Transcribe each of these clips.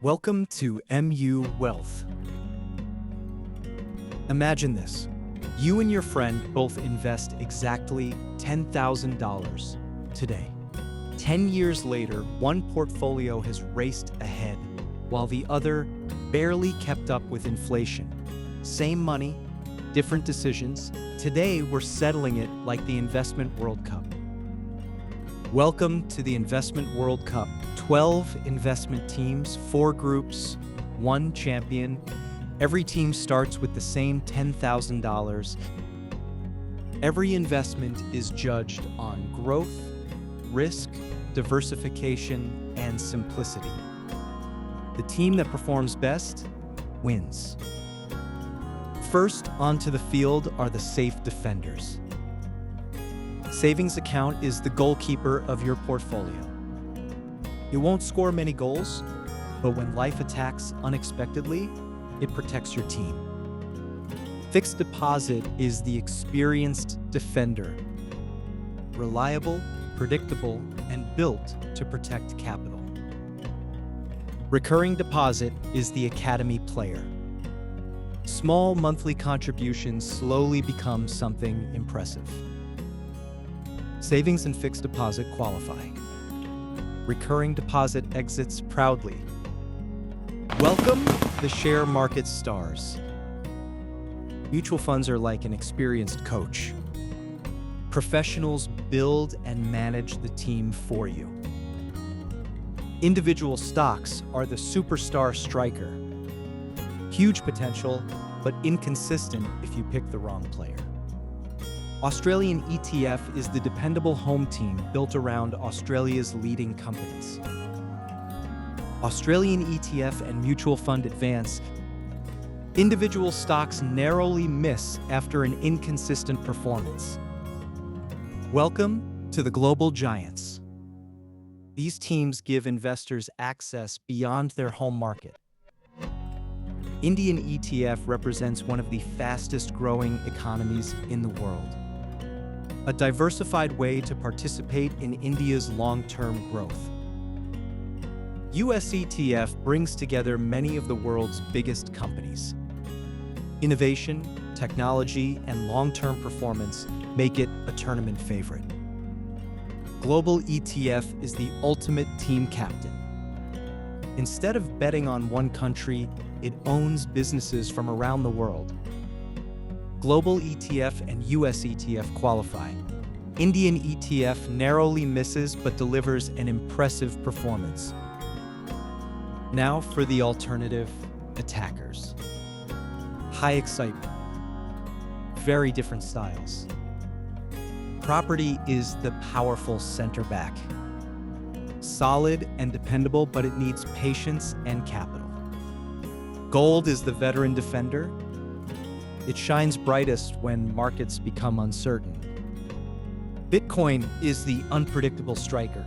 Welcome to MU Wealth. Imagine this. You and your friend both invest exactly $10,000 today. 10 years later, one portfolio has raced ahead, while the other barely kept up with inflation. Same money, different decisions. Today, we're settling it like the Investment World Cup. Welcome to the Investment World Cup. 12 investment teams, 4 groups, 1 champion. Every team starts with the same $10,000. Every investment is judged on growth, risk, diversification, and simplicity. The team that performs best wins. First onto the field are the safe defenders. Savings account is the goalkeeper of your portfolio. It won't score many goals, but when life attacks unexpectedly, it protects your team. Fixed deposit is the experienced defender. Reliable, predictable, and built to protect capital. Recurring deposit is the academy player. Small monthly contributions slowly become something impressive. Savings and fixed deposit qualify. Recurring deposit exits proudly. Welcome, the share market stars. Mutual funds are like an experienced coach. Professionals build and manage the team for you. Individual stocks are the superstar striker. Huge potential, but inconsistent if you pick the wrong player. Australian ETF is the dependable home team built around Australia's leading companies. Australian ETF and mutual fund advance. Individual stocks narrowly miss after an inconsistent performance. Welcome to the global giants. These teams give investors access beyond their home market. Indian ETF represents one of the fastest growing economies in the world. A diversified way to participate in India's long-term growth. US ETF brings together many of the world's biggest companies. Innovation, technology, and long-term performance make it a tournament favorite. Global ETF is the ultimate team captain. Instead of betting on one country, it owns businesses from around the world. Global ETF and US ETF qualify. Indian ETF narrowly misses but delivers an impressive performance. Now for the alternative attackers. High excitement. Very different styles. Property is the powerful center back. Solid and dependable, but it needs patience and capital. Gold is the veteran defender. It shines brightest when markets become uncertain. Bitcoin is the unpredictable striker.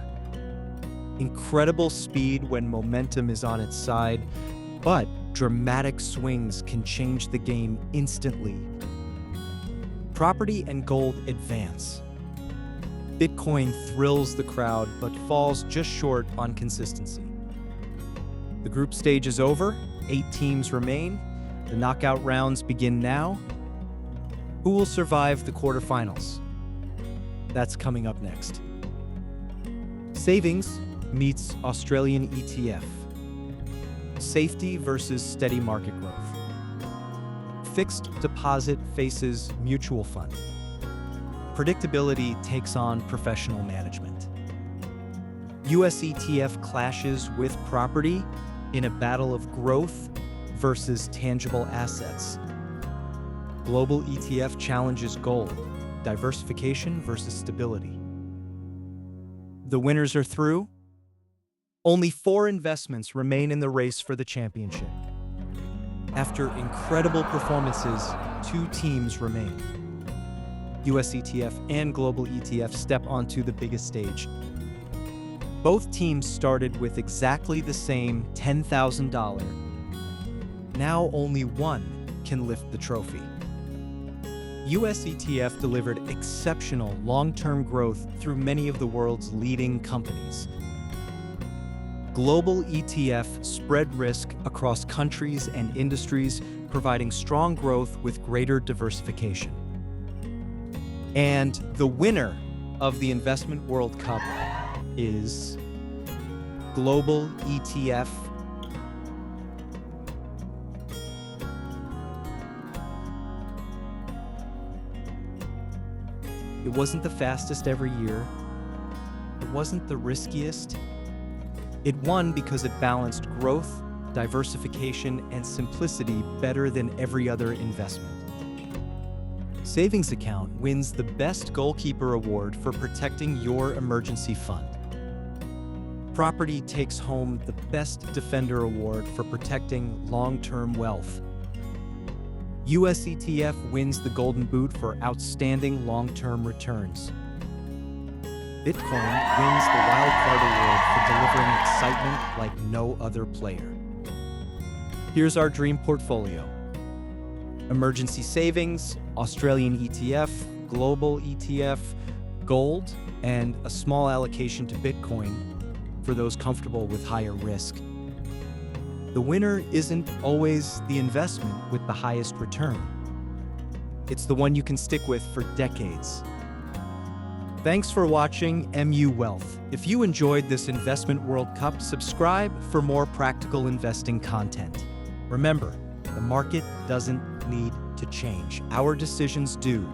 Incredible speed when momentum is on its side, but dramatic swings can change the game instantly. Property and gold advance. Bitcoin thrills the crowd, but falls just short on consistency. The group stage is over, 8 teams remain. The knockout rounds begin now. Who will survive the quarterfinals? That's coming up next. Savings meets Australian ETF. Safety versus steady market growth. Fixed deposit faces mutual fund. Predictability takes on professional management. US ETF clashes with property in a battle of growth versus tangible assets. Global ETF challenges gold, diversification versus stability. The winners are through. Only 4 investments remain in the race for the championship. After incredible performances, 2 teams remain. US ETF and global ETF step onto the biggest stage. Both teams started with exactly the same $10,000. Now only one can lift the trophy. US ETF delivered exceptional long-term growth through many of the world's leading companies. global ETF spread risk across countries and industries, providing strong growth with greater diversification. And the winner of the Investment World Cup is Global ETF. It wasn't the fastest every year. It wasn't the riskiest. It won because it balanced growth, diversification, and simplicity better than every other investment. Savings Account wins the Best Goalkeeper Award for protecting your emergency fund. Property takes home the Best Defender Award for protecting long-term wealth. US ETF wins the Golden Boot for outstanding long-term returns. Bitcoin wins the Wildcard Award for delivering excitement like no other player. Here's our dream portfolio. Emergency savings, Australian ETF, global ETF, gold, and a small allocation to Bitcoin for those comfortable with higher risk. The winner isn't always the investment with the highest return. It's the one you can stick with for decades. Thanks for watching MU Wealth. If you enjoyed this Investment World Cup, subscribe for more practical investing content. Remember, the market doesn't need to change. Our decisions do.